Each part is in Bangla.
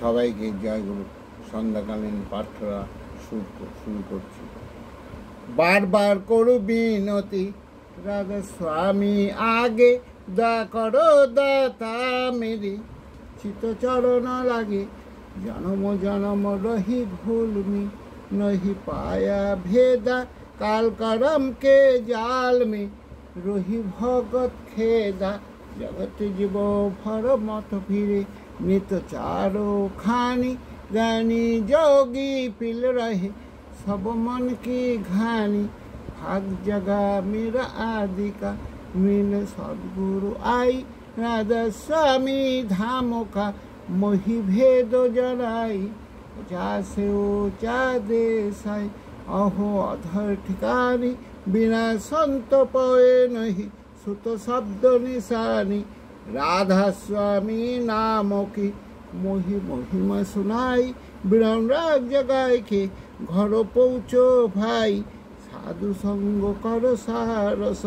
সবাইকে জয়গুরু সন্ধ্যাকালীন প্রার্থনা শুরু করছি। বারবার করু বিনতি রাধা স্বামী আগে, দয়া করো দাতা মেরি চিত চরণ লাগে। জনম জনম রহি ভুলমি নহি পায়া ভেদা, কাল करम के जाल में রহি ভগত খেদা। জগত জীব ভর মত ফিরে নিত चारो खानी, ज्ञानी जोगी पिल रहे सब मन की घानी। भाग जगा मेरा आदि का मिल सदगुरु आई, राधा स्वामी धामों का मोहि भेद जराई। ऊंचा से ऊंचा देश आई अहो अधर ठिकानी, बिना संत पए नहीं सुत शब्द निशानी। राधा स्वामी नामों की मोहि महिमा सुनाई, बिरम राग जगाए के घर पहुँचो भाई। साधु संग करो सारस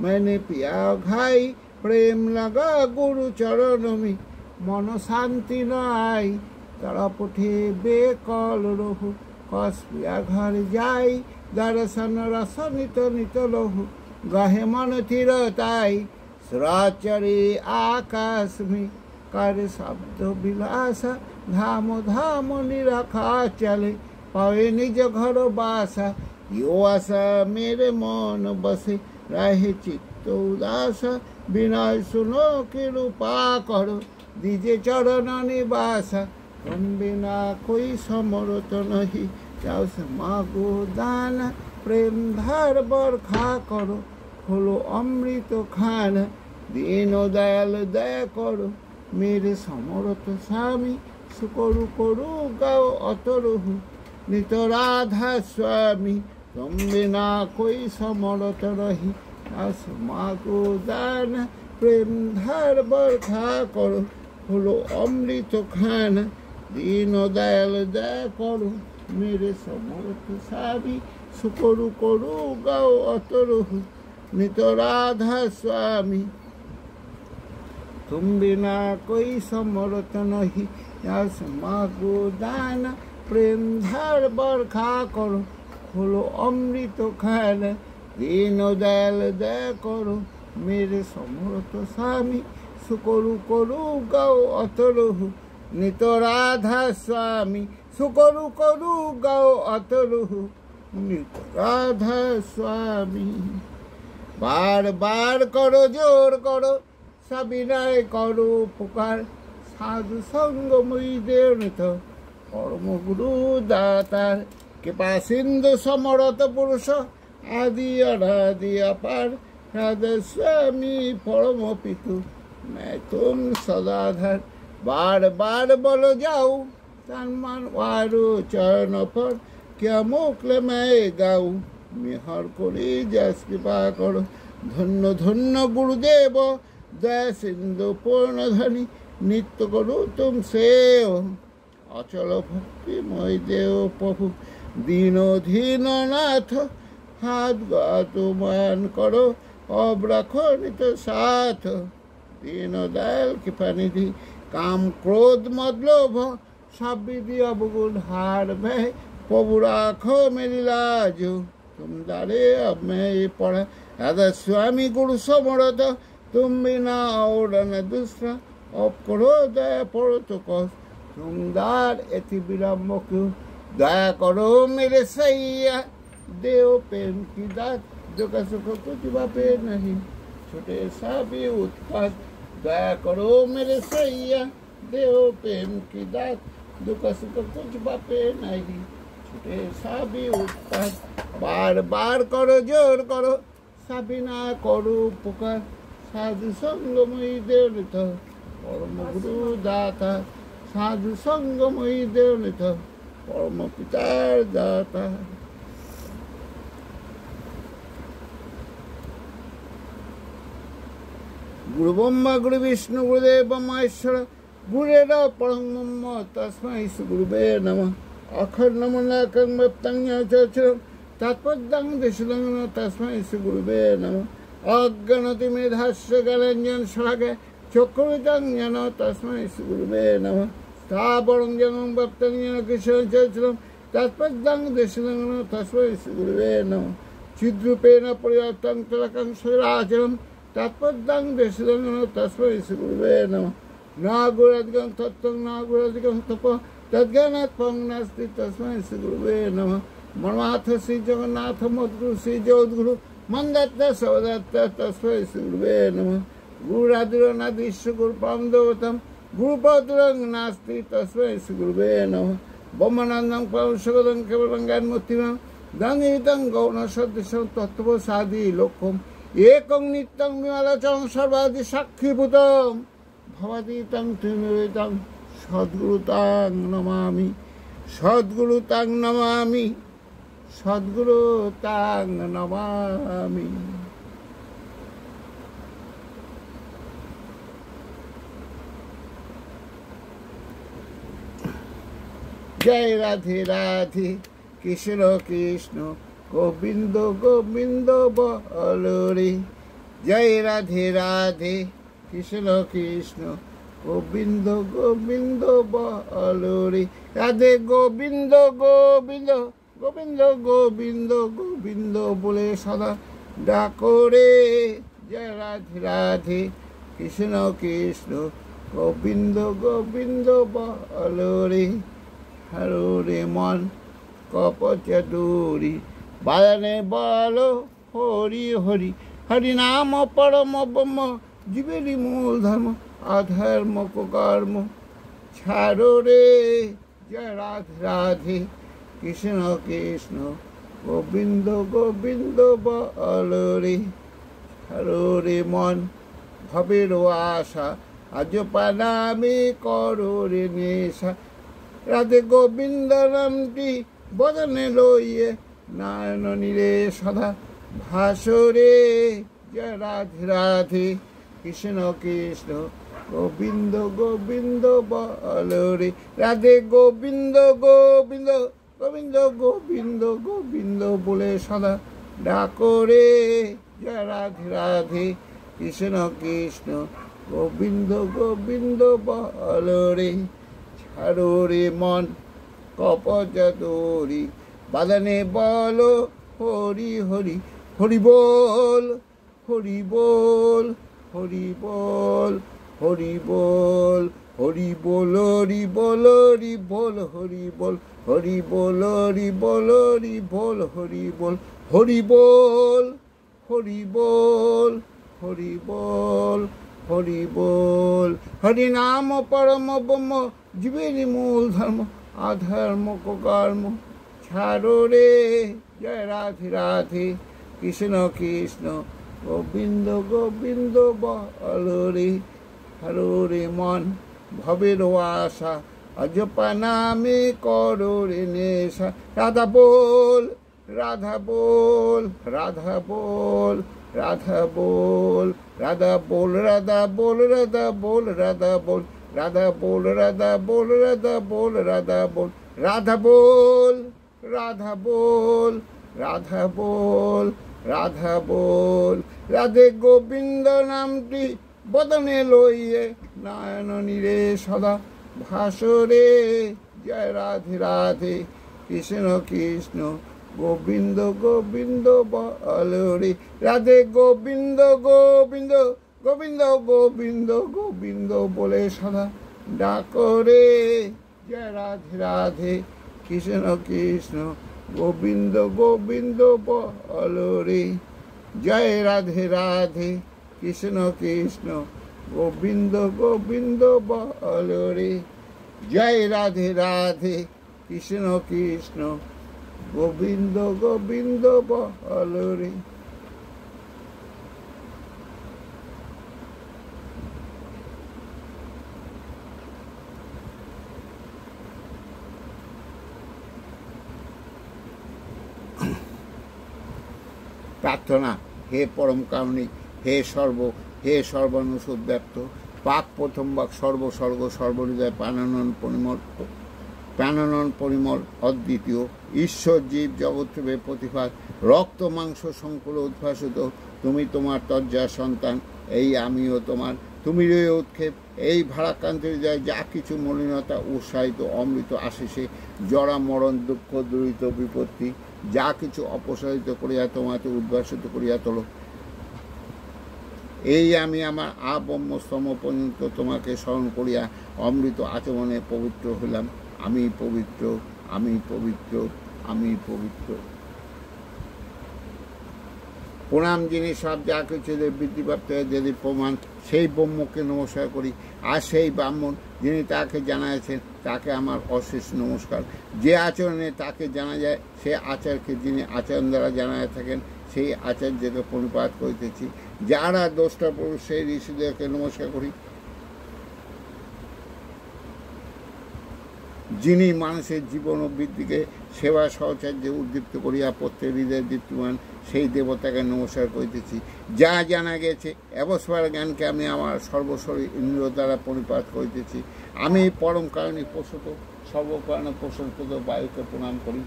मैंने पिया घाई, प्रेम लगा गुरु चरण में मन शांति न आई। तड़प उठे बेकल रहु कस पिया घर जाई, दर्शन रस नित नित लहु गहे मन थिरताई। सुराचरी आकाश में कर शब्द विलासा, धाम धाम निरखा चले पावे निज घर बासा। यो आशा मेरे मन बसे रहे चित्त उदासा, बिना सुनो कृपा करो दीजे चरण निवासा। तुम बिना कोई समर्थ नहीं जाओ से मागो दाना, प्रेम धार बरखा करो खोलो अमृत खाना। दीनो दयाल दया करो मेरे समर्थ स्वामी, सुकरु करु गाओ अतरहु नित राधा स्वामी। तुम बिना कोई समर्थ रही आस मागो दाना, प्रेम धार बरखा करो खोलो अमृत खाना। दीनो दयाल दया करो मेरे समर्थ स्वामी, सुकरु करु गाओ अतरहु नित राधा स्वामी। तुम बिना कोई समर्थ नहीं आस मागो दाना, प्रेम धार बरखा करो खोलो अमृत खाना। दीनो दयाल दया करो मेरे समर्थ स्वामी, सुकरु करु गाओ अतरहु नित राधा स्वामी। सुकरु करु गाओ अतरहु नित राधा स्वामी। बार बार करो जोर करो सबिनय करो पुकार, साधु संग मुई देवनित परम गुरु दातार। कृपा सिंधु समरथ पुरुष आदि अनादि अपार, राधा स्वामी परम पितु मैं तुम सदाधार। बार बार बोलो जाओ तन्मन वारो चरण पर, क्या मोकल मैं गाऊ मेहर करी जस कृपा करो। धन्य धन्य गुरुदेव दया सिंधु पूर्ण धनी, नित्य करो तुम सेव अचल भक्ति मय देव प्रभु। दीनो धीन नाथ हाथ गातो मान करो, अब रखो नित साथ। दीन दयाल कृपा निधि काम क्रोध मद लोभ, सब विधि अवगुण हार भय प्रभु राखो मेरी लाज। तुम दारे अब मैं ये पढ़ा राधा स्वामी गुरु समरथ, तुम बिना और न दूसरा अब करो दया पड़ो तो कस। तुम दार एति विलम्ब क्यों दया करो मेरे सैया, देव प्रेम की दात जो का सुख कुछ बापे नहीं। छोटे सा भी उत्पाद दया करो मेरे सैया, देव प्रेम की दात जो का सुख कुछ बापे नहीं। छोटे सा भी उत्पाद बार बार करो जोर करो सबिना करो पुकार। साधु संग मुई देवनित परम गुरु दाता, साधु संग मुई देवनित परम पितार दाता। गुरु ब्रह्मा गुरु विष्णु गुरुदेव महेश्वर, गुरेर परम तस्मै श्री गुरुवे नमः। अखर नमो नाकं व्यक्तं चक्षुरं तत्पदं दिशलं तस्मै श्री गुरुवे नमः। अज्ञानति मेधास्य ज्ञानाञ्जन शलाकया चक्षुरुतं ज्ञान तस्मै श्री गुरुवे नमः। তা বরং যেমন বক্তানি যেন কৃষ্ণ চেয়েছিলাম তৎপদাং দেশিলাং তস্মৈ শ্রী গুরুবে নমঃ চিদ্রূপেণ পরিবর্তন আচরণ তৎপদাং দেশিলাং তস্মৈ শ্রী গুরুবে নমঃ না গুরাদিগং তত্ত্বং না গুরাদিগং তপ তদ্জ্ঞানাৎ পং নাস্তি তস্মৈ শ্রী গুরুবে নমঃ মমাথ শ্রী জগন্নাথ মদ্গুরু শ্রী জগদ্গুরু মন্দত্ত সবদত্ত তস্মৈ শ্রী গুরুবে নমঃ গুরুরাদিরনাদিশ্য গুরু পরম দেবতম গুরুপদং নাস্তি তস্মৈ শ্রী গুরুবে নমঃ ব্রহ্মানন্দং পরম সুখদং কেবলং জ্ঞানমূর্তিমং দঙ্গিতং গৌণ সদৃশং তত্ত্বসাদি লক্ষ্যম একং নিত্যং বিমলাচং সর্বাদি সাক্ষীভূতং ভবাতীতং ত্রিনিবেদং সদ্গুরু তাং নমামি সদ্গুরু তাং নমামি সদ্গুরু তাং নমামি। জয় রাধে রাধে কৃষ্ণ কৃষ্ণ গোবিন্দ গোবিন্দ বল রে। জয় রাধে রাধে কৃষ্ণ কৃষ্ণ গোবিন্দ গোবিন্দ বল রে। রাধে গোবিন্দ গোবিন্দ গোবিন্দ গোবিন্দ গোবিন্দ বলে সদা ডাকো রে। জয় রাধে রাধে কৃষ্ণ কৃষ্ণ গোবিন্দ গোবিন্দ বল রে। হরো রে মন কপচদুরি বাজানে বলো হরি হরি। হরি নাম পরম ব্রহ্ম জীবেরই মূল ধর্ম অধর্ম কর্ম ছাড়ো রে। জয় রাধে রাধে কৃষ্ণ কৃষ্ণ গোবিন্দ গোবিন্দ বল রে। হরো রে মন ভবের আশা আজ পানামি করো রে নেশা। রাধে গোবিন্দ নামটি বদনে লইয়ে নারায়ণ নীরে সদা ভাসরে। জয় রাধে রাধে কৃষ্ণ কৃষ্ণ গোবিন্দ গোবিন্দ বল রে। রাধে গোবিন্দ গোবিন্দ গোবিন্দ গোবিন্দ গোবিন্দ বলে সদা ডাকো রে। জয় রাধে রাধে কৃষ্ণ কৃষ্ণ গোবিন্দ গোবিন্দ বল রে। ছাড়ো রে মন কপচদুরি বাদনে বলো হরি হরি। হরি বল হরি বল হরি বল হরি বল হরি বল হরি বল হরি বল হরি বল হরি বল হরি বল হরি বল হরি বল হরি বল হরি বল হরি বল হরি বল। হরি নাম পরম ব্রহ্ম জীবেরই মূল ধর্ম অধর্ম কর্ম ছাড়ো রে। জয় রাধে রাধে কৃষ্ণ কৃষ্ণ গোবিন্দ গোবিন্দ বল রে। হরো রে মন ভবের আশা অজপা নামে করো রে নেশা। রাধা বল রাধা বল রাধা বল রাধা বল রাধা বল রাধা বল রাধা বল রাধা বল রাধা বল রাধা বল রাধা বল রাধা বল রাধা বল রাধা বল রাধা বল রাধা বল। রাধে গোবিন্দ নামটি বদনে লইয়ে নারায়ণ নীরে সদা ভাসরে। জয় রাধে রাধে কৃষ্ণ কৃষ্ণ গোবিন্দ গোবিন্দ বল রে। রাধে গোবিন্দ গোবিন্দ গোবিন্দ গোবিন্দ গোবিন্দ বলে সদা ডাকো রে। জয় রাধে রাধে কৃষ্ণ কৃষ্ণ গোবিন্দ গোবিন্দ বল রে। জয় রাধে রাধে কৃষ্ণ কৃষ্ণ গোবিন্দ গোবিন্দ বল রে। জয় রাধে রাধে কৃষ্ণ কৃষ্ণ গোবিন্দ গোবিন্দ বল রে। প্রার্থনা। হে পরম কারণিক, হে সর্বানুসুদ ব্যক্ত পাক প্রথম বাক সর্বসর্গ সর্বহৃদয় প্রাণানন পরিমল অদ্বিতীয় ঈশ্বর জীব জগৎরূপে প্রতিভাত রক্ত মাংস সংকুল উদ্ভাসিত তুমি তোমার তজ্জার সন্তান। এই আমিও তোমার তুমি উৎক্ষেপ এই ভারাক্রান্ত হৃদয় যা কিছু মলিনতা উৎসাহিত অমৃত আশিসে জরা মরণ দুঃখ দুরিত বিপত্তি যা কিছু অপসারিত করিয়া তোমাকে উদ্ভাসিত করিয়া তোলো। এই আমি আমার আবম্যস্তম পর্যন্ত তোমাকে স্মরণ করিয়া অমৃত আচমনে পবিত্র হইলাম। আমি পবিত্র, আমি পবিত্র, আমি পবিত্র। প্রণাম যিনি সব যা কিছু বৃদ্ধিপ্রাপ্ত যদি প্রমাণ, সেই ব্রহ্মকে নমস্কার করি। আর সেই ব্রাহ্মণ যিনি তাকে জানাইছেন তাকে আমার অশেষ নমস্কার। যে আচরণে তাকে জানা যায় সে আচারকে যিনি আচরণ দ্বারা জানায় থাকেন সেই আচার্যকে প্রণিপাত করিতেছি। যারা দ্রষ্টা পুরুষ সেই ঋষিদেরকে নমস্কার করি। যিনি মানুষের জীবন ও বৃদ্ধিকে সেবা সহচর্যে উদ্দীপ্ত করিয়া প্রত্যেক হৃদয়ে দীপ্তিমান সেই দেবতাকে নমস্কার করিতেছি। যা জানা গেছে অবসর জ্ঞানকে আমি আমার সর্বশরীর ইন্দ্রিয় দ্বারা পরিপাত করিতেছি। আমি পরম কারণে প্রসূত সর্বকারণে প্রসূত বায়ুকে প্রণাম করি।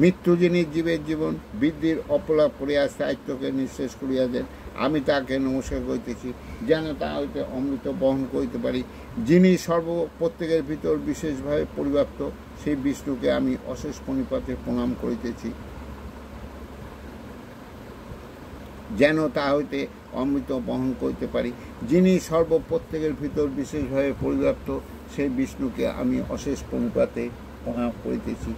মৃত্যু যিনি জীবের জীবন বৃদ্ধির অপলাপ করিয়া সাহিত্যকে নিঃশেষ করিয়া দেন, আমি তাকে নমস্কার করিতেছি যেন তা হইতে অমৃত বহন করিতে পারি। যিনি প্রত্যেকের ভিতর বিশেষভাবে পরিব্যাপ্ত সেই বিষ্ণুকে আমি অশেষ প্রণিপাতে প্রণাম করিতেছি যেন তা হইতে অমৃত বহন করিতে পারি। যিনি প্রত্যেকের ভিতর বিশেষভাবে পরিব্যাপ্ত সেই বিষ্ণুকে আমি অশেষ প্রণিপাতে প্রণাম করিতেছি।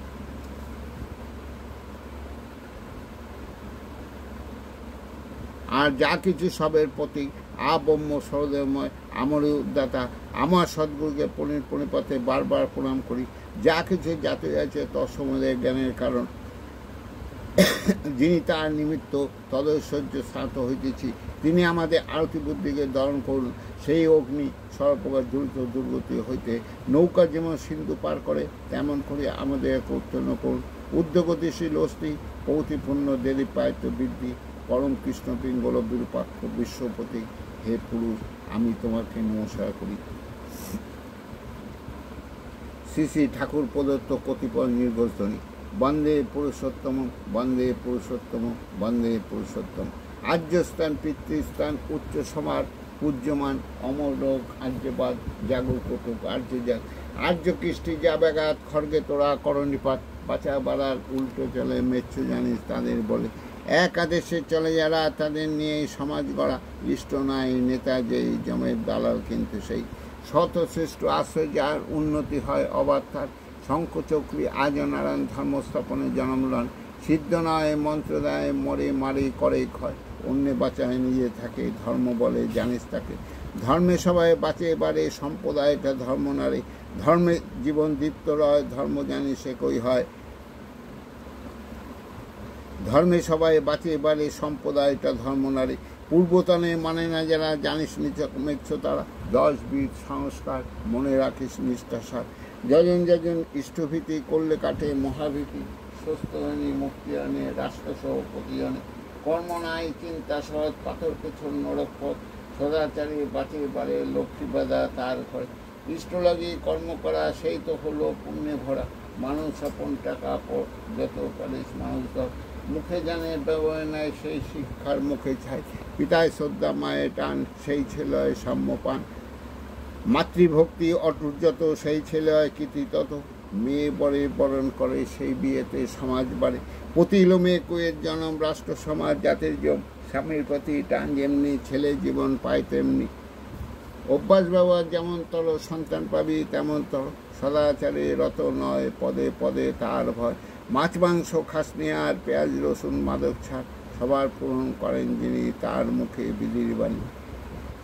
আর যা কিছু সবের প্রতি আবম্য সরদেবময় আমারই উদ্দাতা আমার সদ্গুরুকে প্রণিপাতে বারবার প্রণাম করি। যা কিছু জাতি আছে তৎসম্বন্ধে জ্ঞানের কারণ, যিনি তার নিমিত্ত তদৈশ্বর্য শ্রান্ত হইতেছি, তিনি আমাদের আরতি বুদ্ধিকে ধারণ করুন। সেই অগ্নি সর্বপ্রকার দ্রুত দুর্গতি হইতে নৌকা যেমন সিন্ধু পার করে তেমন করে আমাদের উত্তীর্ণ করুন। উদ্যোগতিশীল অস্থি প্রতিপূর্ণ দেবী পায়িত বৃদ্ধি পরম কৃষ্ণ পিঙ্গল বিরূপাক্ষ বিশ্বপতি, হে পুরুষ আমি তোমাকে নমস্কার করি। শ্রী শ্রী ঠাকুর প্রদত্ত কতিপয় নির্ঘোষধ্বনি। বন্দে পুরুষোত্তম, বন্দে পুরুষোত্তম, বন্দে পুরুষোত্তম। আর্যস্থান পিতৃস্থান উচ্চ সমার পূজ্যমান অমর রোগ আর্যবাদ জাগর কটুক আর্য জাগ। আর্য কৃষ্টি যা ব্যাঘাত খড়গে তোরা করণিপাত, বাঁচা বাড়ার উল্টো চলে মেচ্ছু জানিস তাদের বলে। এক আদেশে চলে যারা তাদের নিয়ে সমাজ গড়া, ইষ্ট নাই নেতা যেই জমের দালাল কিন্তু সেই। শতশ্রেষ্ঠ আশ্রয় যার উন্নতি হয় অবাধ তার, শঙ্খচক্রী আজ নারায়ণ ধর্মস্থাপনে জনমলন। সিদ্ধ নয় মন্ত্র দেয় মরে মারে করে ক্ষয়, অন্য বাঁচায় নিজে থাকে ধর্ম বলে জানিস তাকে। ধর্মে সবাই বাঁচে বাড়ে সম্প্রদায়টা ধর্ম নারে, ধর্মে জীবন দীপ্ত রয় ধর্ম জানি সে কই হয়। ধর্মে সবাই বাঁচে বাড়ে সম্প্রদায়টা ধর্ম নারী, পূর্বতনে মানে না যারা জানিস মেচ্ছ তারা। 10 বিধ সংস্কার মনে রাখিস নিষ্ঠাসার, যজন যজন ইষ্টভীতি করলে কাটে মহাভীতি। সুস্থজনী মুক্তি আনে রাষ্ট্রসহ প্রতিজনে, কর্ম নাই চিন্তা সহজ পাথর পেছন নরকপথ। সদাচারী বাঁচে বাড়ে লক্ষ্মী বাধা তার ঘরে, ইষ্ট লাগে কর্ম করা সেই তো হলো পুণ্যে ভরা। মানুষ আপন টাকা পর যত পারিস মানুষ ধর, মুখে জানে ব্যবহার নাই সেই শিক্ষার মুখে চাই। পিতায় শ্রদ্ধা মায়ের টান সেই ছেলে হয় সাম্যপান, মাতৃভক্তি অটুট যত সেই ছেলে হয় কীর্তি তত। মেয়ে বরে বরণ করে সেই বিয়েতে সমাজ বাড়ে, পতিলো মেয়ে কুয়ের জন্ম রাষ্ট্র সমাজ জাতির জম। স্বামীর প্রতি টান যেমনি ছেলে জীবন পায় তেমনি, অভ্যাস ব্যবহার যেমন তর সন্তান পাবি তেমন তর। সদাচারে রত নয় পদে পদে তার ভয়, মাছ মাংস খাসনি আর পেঁয়াজ রসুন মাদক ছাড়। সবার পূরণ করেন যিনি তার মুখে বিধির বাণী।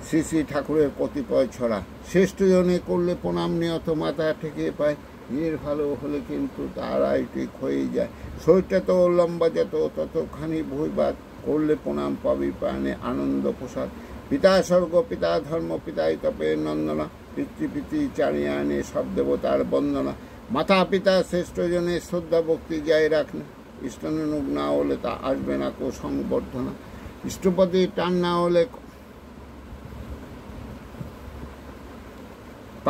শ্রী শ্রী ঠাকুরের কতিপয় ছড়া। শ্রেষ্ঠজনে করলে প্রণাম নিয়ত মাথা ঠেকে পায়, নিজের ভালো হলে কিন্তু তার আয়টি ক্ষয়ে যায়। শরীরটা তো লম্বা যেত ততখানি ভুইবাদ, করলে প্রণাম পাবি প্রাণে আনন্দ প্রসাদ। পিতা স্বর্গ পিতা ধর্ম পিতাই তপের নন্দনা, পিতৃপিতৃ চারিয়ে আনে সব দেবতার বন্দনা। মাতা পিতা শ্রেষ্ঠজনের শ্রদ্ধা ভক্তি যাই রাখনা, ইষ্টানুগ না হলে তা আসবে না কো সংবর্ধনা। ইষ্টপতি টান না হলে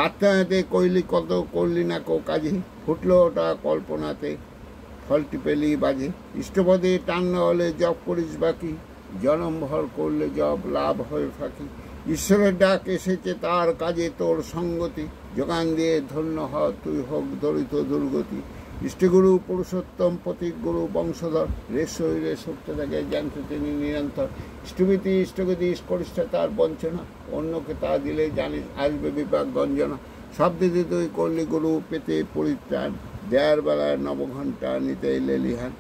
প্রার্থনাতে কইলি কত, করলি না কো কাজে, ফুটলো ওটা কল্পনাতে, ফলটি পেলি বাজে। ইষ্টপদে টান না হলে জপ করিস বাকি, জনমভর করলে জব লাভ হয়ে ফাঁকি। ঈশ্বরের ডাক এসেছে তার কাজে তোর সঙ্গতি, যোগান দিয়ে ধন্য হ তুই, হোক দরিদ্র দুর্গতি। ইষ্টগুরু পুরুষোত্তম প্রতীক গুরু বংশধর, রেশ শরীরে শক্তি থাকে জ্ঞান্ত তিনি নিরন্তর। ইষ্টভীতি ইষ্টগতি করিষ্ঠা তার বঞ্চনা, অন্যকে তা দিলে জানিস আসবে বিপাক গঞ্জনা। সব দিদি তুই করলি গুরু পেতে পরিত্রাণ, দেয়ার বেলায় নবঘণ্টা নিতে লেলিহান।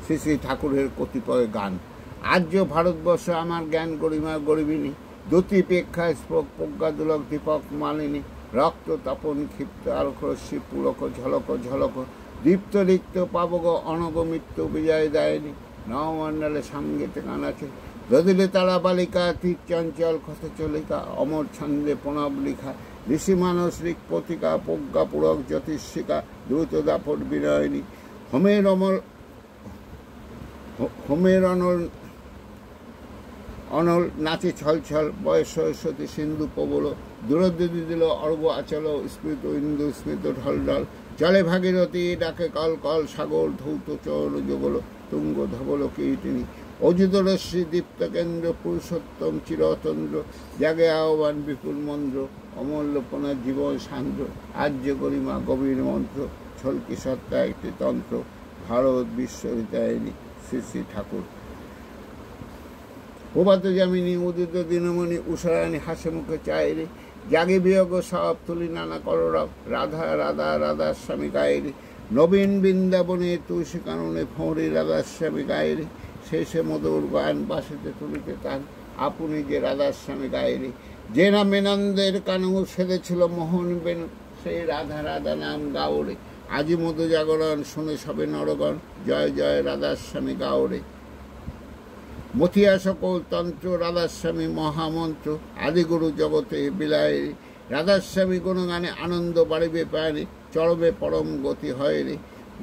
শ্রী শ্রী ঠাকুরের কতিপয় গান। আর্য ভারতবর্ষ আমার জ্ঞান গরিমা গরিবিনী, দ্যুতিপেক্ষা স্পোক প্রজ্ঞা দুলক দীপক মালিনী। রক্ত তপন ক্ষিপ্ত আলোকরশ্মি পুলক ঝলক ঝলক, দীপ্ত রিক্ত পাবগ অনগ মৃত্যু বিজয় দায়নি। নবমণ্ডলে সাঙ্গীতে গান আছে, যদিলে তারা বালিকা তীর চঞ্চল ক্ষত চলিকা, অমর ছন্দে প্রণব লিখা। ঋষি মানস ঋক পতিকা প্রজ্ঞা পুরক জ্যোতিষিকা, দ্রুত দাপট বিনয়নী। হোমের অনল নাচে ছল ছল, বয়স সরস্বতী সিন্ধু প্রবল। দূরদ্যুতি দিল অর্ঘ আচল, স্মৃত ইন্দু স্মৃত ঢল ঢল। জলে ভাগীরথী ডাকে কল কল, সাগর ধৌত চল যুগল, তুঙ্গ ধবল কীর্তিনী। অযুত রশ্মি দীপ্ত কেন্দ্র, পুরুষোত্তম চিরতন্দ্র। জাগে আহ্বান বিপুল মন্দ্র, অমূল্যপনা জীবন সান্দ্র। আর্য গরিমা গভীর মন্ত্র, ছলকি সত্তা একটি তন্ত্র। ভারত বিশ্বহিতায়নী শ্রী শ্রী ঠাকুর। প্রভাত যামিনী উদিত দিনমণি, উষারানী হাসে মুখে চায়রে। জাগে বিয়োগ সব তুলি নানা কররব, রাধা রাধা রাধার স্বামী গায়েরে। নবীন বৃন্দাবনে তুলসী কাননে ফোঁড়ে, রাধার স্বামী গায়েরে। শেষে মধুর গান বাসিতে তুলিতে তান, আপনি যে রাধার স্বামী গায়েরে। যে নামে নন্দের কানু সেদেছিল মোহন বেনু, সেই রাধা রাধা নাম গাওরে। আজি মধু জাগরণ শুনে সবে নরগণ, জয় জয় রাধার স্বামী গাওরে। মথিয়া সকল তন্ত্র, রাধাস্বামী মহামন্ত্র। আদিগুরু জগতে বিলায়, রাধাস্বামী গুণগানে আনন্দ বাড়িবে প্রাণে। চরবে পরম গতি হয় রে,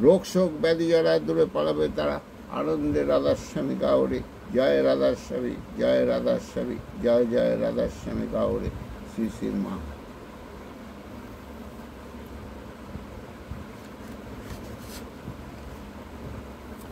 রোগ শোক ব্যাধি যারা দূরে পালাবে তারা, আনন্দে রাধাস্বামী গাওরে। জয় রাধাস্বামী, জয় রাধাস্বামী, জয় জয় রাধাস্বামী গাওরে। শ্রী শ্রী মা।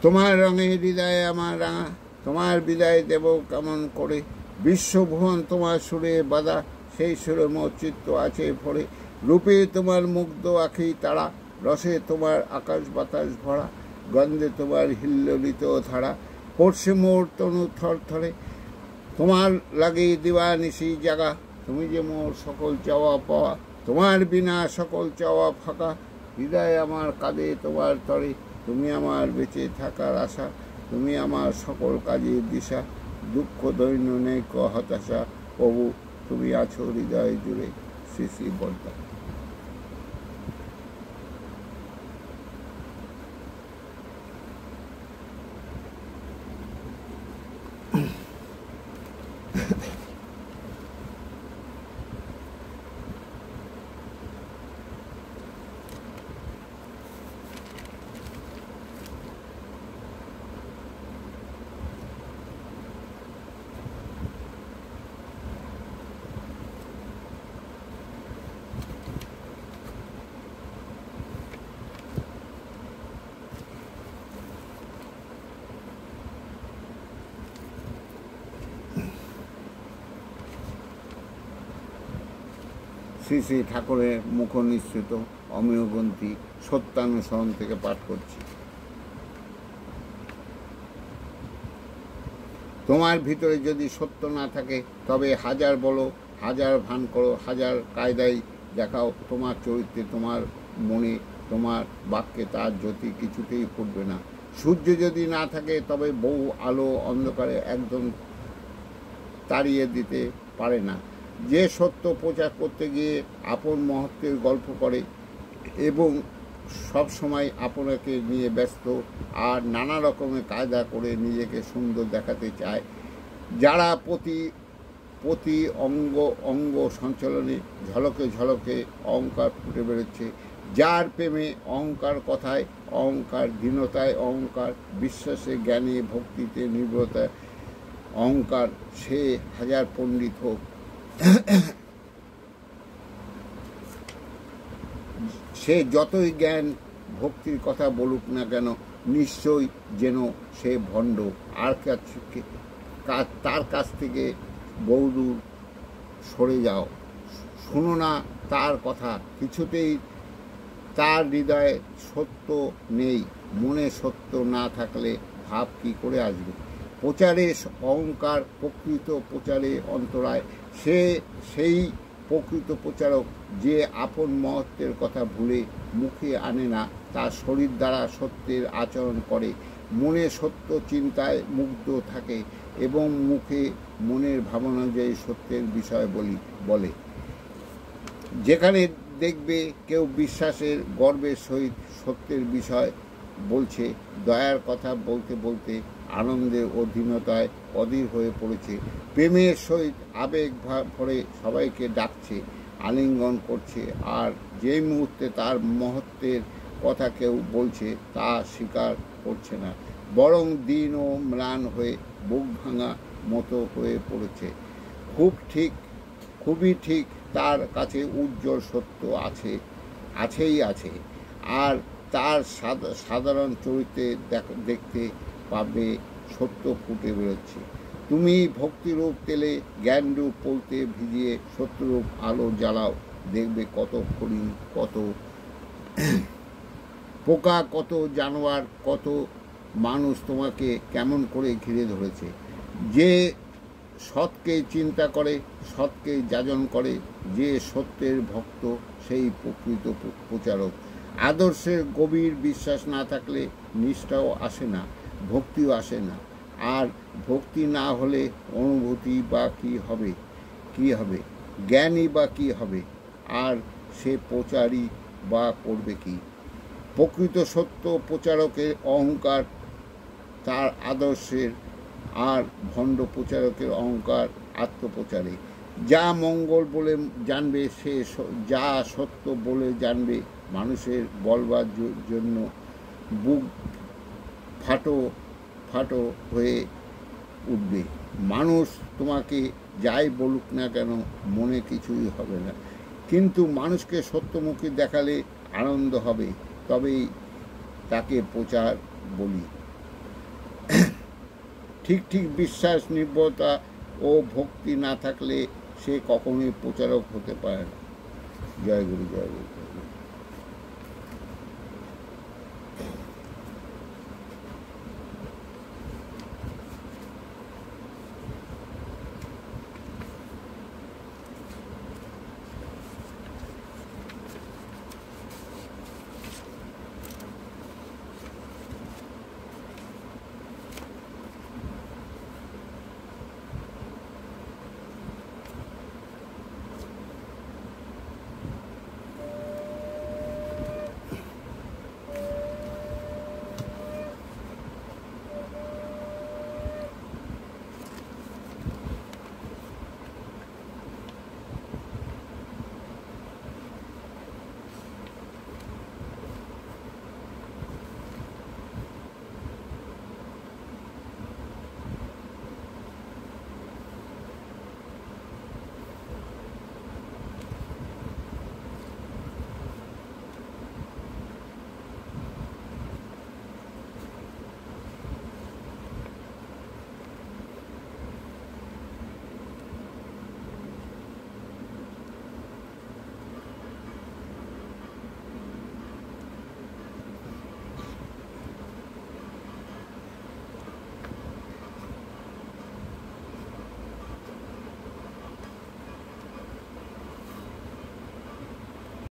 তোমার রঙে হৃদয়ে আমার রাঙা, তোমার বিদায় দেব কেমন করে। বিশ্বভুবন তোমার সুরে বাধা, সেই সুরে মোর চিত্ত আছে ভরে। রূপে তোমার মুগ্ধ আখি তারা, রসে তোমার আকাশ বাতাস ভরা। গন্ধে তোমার হিল্লোলিত ধারা, পড়ছে মোর তনু থর থরে। তোমার লাগে দিবানিশি জাগা, তুমি যে মোর সকল চাওয়া পাওয়া। তোমার বিনা সকল চাওয়া ফাঁকা, হৃদয় আমার কাঁদে তোমার তরে। তুমি আমার বেঁচে থাকার আশা, তুমি আমার সকল কাজের দিশা। দুঃখ দৈন্য নেই ক হতাশা, প্রভু তুমি আছো হৃদয় জুড়ে। শ্রী শ্রী বর্দা। শ্রী শ্রী ঠাকুরের মুখ নিঃসৃত অমেয়গ্রন্থি সত্যানুসরণ থেকে পাঠ করছি। তোমার ভিতরে যদি সত্য না থাকে, তবে হাজার বলো, হাজার ভান করো, হাজার কায়দায় দেখাও, তোমার চরিত্রে, তোমার মনে, তোমার বাক্যে তার জ্যোতি কিছুতেই ফুটবে না। সূর্য যদি না থাকে, তবে বহু আলো অন্ধকারে একদম তাড়িয়ে দিতে পারে না। যে সত্য প্রচার করতে গিয়ে আপন মহত্বের গল্প করে এবং সব সময় আপনাকে নিয়ে ব্যস্ত আর নানা রকমের কায়দা করে নিজেকে সুন্দর দেখাতে চায়, যারা প্রতি অঙ্গ অঙ্গ সঞ্চালনে ঝলকে ঝলকে অহংকার ফুটে বেরোচ্ছে, যার প্রেমে অহংকার, কথায় অহংকার, দীনতায় অহংকার, বিশ্বাসে, জ্ঞানে, ভক্তিতে, নির্ভরতায় অহংকার, সে হাজার পণ্ডিত হোক, সে যতই জ্ঞান ভক্তির কথা বলুক না কেন, নিশ্চয়ই যেন সে ভণ্ড। আর তার কাছ থেকে বহুদূর সরে যাও, শোনো না তার কথা। কিছুতেই তার হৃদয়ে সত্য নেই। মনে সত্য না থাকলে ভাব কি করে আসবে? প্রচারে অহংকার, প্রকৃত প্রচারে অন্তরায়। সেই প্রকৃত প্রচারক যে আপন মহত্বের কথা ভুলে মুখে আনে না, তার শরীর দ্বারা সত্যের আচরণ করে, মনে সত্য চিন্তায় মুগ্ধ থাকে এবং মুখে মনের ভাবনা অনুযায়ী সত্যের বিষয় বলে। যেখানে দেখবে কেউ বিশ্বাসের গর্বের সহিত সত্যের বিষয় বলছে, দয়ার কথা বলতে বলতে আনন্দের অধীনতায় অধীর হয়ে পড়েছে, প্রেমের সহিত আবেগ ভরে সবাইকে ডাকছে, আলিঙ্গন করছে, আর যেই মুহূর্তে তার মহত্বের কথা কেউ বলছে তা স্বীকার করছে না, বরং দীন ও ম্লান হয়ে বুক ভাঙা মতো হয়ে পড়েছে। খুবই ঠিক, তার কাছে উজ্জ্বল সত্য আছেই আছে, আর তার সাধারণ চরিত্রে দেখতে পাবে সত্য ফুটে বেরোচ্ছে। তুমি ভক্তিরূপ তেলে জ্ঞানরূপ পলতে ভিজিয়ে সত্যরূপ আলো জ্বালাও, দেখবে কত ফড়িং, কত পোকা, কত জানোয়ার, কত মানুষ তোমাকে কেমন করে ঘিরে ধরেছে। যে সৎকে চিন্তা করে, সৎকে যাজন করে, যে সত্যের ভক্ত, সেই প্রকৃত প্রচারক। আদর্শের গভীর বিশ্বাস না থাকলে নিষ্ঠাও আসে না, ভক্তিও আসে না। আর ভক্তি না হলে অনুভূতি বা কি হবে? জ্ঞানী বা কি হবে? আর সে প্রচারই বা করবে কি? প্রকৃত সত্য প্রচারকের অহংকার তার আদর্শের, আর ভণ্ড প্রচারকের অহংকার আত্মপ্রচারে। যা মঙ্গল বলে জানবে, সে যা সত্য বলে জানবে, মানুষের বলবার জন্য বুক ফাটো হয়ে উঠবে। মানুষ তোমাকে যাই বলুক না কেন, মনে কিছুই হবে না, কিন্তু মানুষকে সত্যমুখী দেখালে আনন্দ হবে, তবেই তাকে প্রচার বলি। ঠিক বিশ্বাস, নির্ভরতা ও ভক্তি না থাকলে সে কখনোই প্রচারক হতে পারে না। জয় গুরু, জয় গুরু।